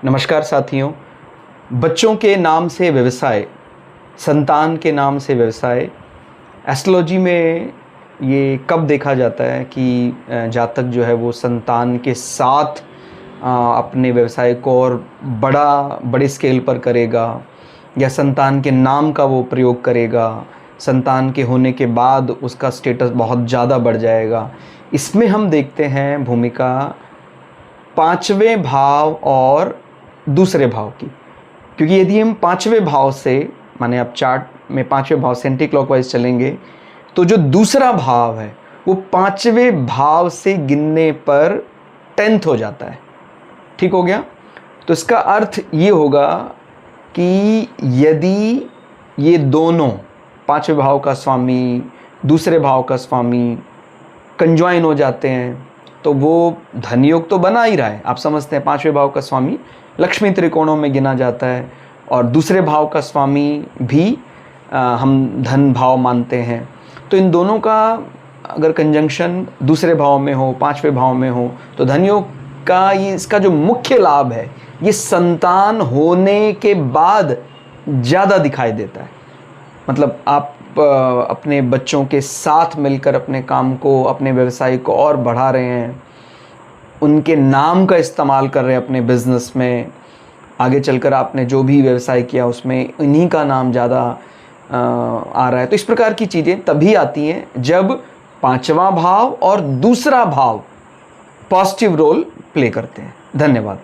नमस्कार साथियों। बच्चों के नाम से व्यवसाय, संतान के नाम से व्यवसाय, एस्ट्रोलॉजी में ये कब देखा जाता है कि जातक जो है वो संतान के साथ अपने व्यवसाय को और बड़े स्केल पर करेगा या संतान के नाम का वो प्रयोग करेगा, संतान के होने के बाद उसका स्टेटस बहुत ज़्यादा बढ़ जाएगा। इसमें हम देखते हैं भूमिका पांचवें भाव और दूसरे भाव की, क्योंकि यदि हम पांचवें भाव से माने आप चार्ट में पांचवें भाव से एंटी क्लॉकवाइज चलेंगे तो जो दूसरा भाव है वो पांचवें भाव से गिनने पर 10th हो जाता है। ठीक हो गया। तो इसका अर्थ ये होगा कि यदि ये दोनों पांचवें भाव का स्वामी दूसरे भाव का स्वामी कंजॉइन हो जाते हैं तो वो धनयोग तो बना ही रहा है। आप समझते हैं पांचवें भाव का स्वामी लक्ष्मी त्रिकोणों में गिना जाता है और दूसरे भाव का स्वामी भी हम धन भाव मानते हैं। तो इन दोनों का अगर कंजंक्शन दूसरे भाव में हो, पांचवें भाव में हो, तो धनयोग का ये इसका जो मुख्य लाभ है ये संतान होने के बाद ज़्यादा दिखाई देता है। मतलब आप अपने बच्चों के साथ मिलकर अपने काम को, अपने व्यवसाय को और बढ़ा रहे हैं, उनके नाम का इस्तेमाल कर रहे हैं अपने बिजनेस में। आगे चलकर आपने जो भी व्यवसाय किया उसमें इन्हीं का नाम ज़्यादा आ रहा है। तो इस प्रकार की चीज़ें तभी आती हैं जब पांचवा भाव और दूसरा भाव पॉजिटिव रोल प्ले करते हैं। धन्यवाद।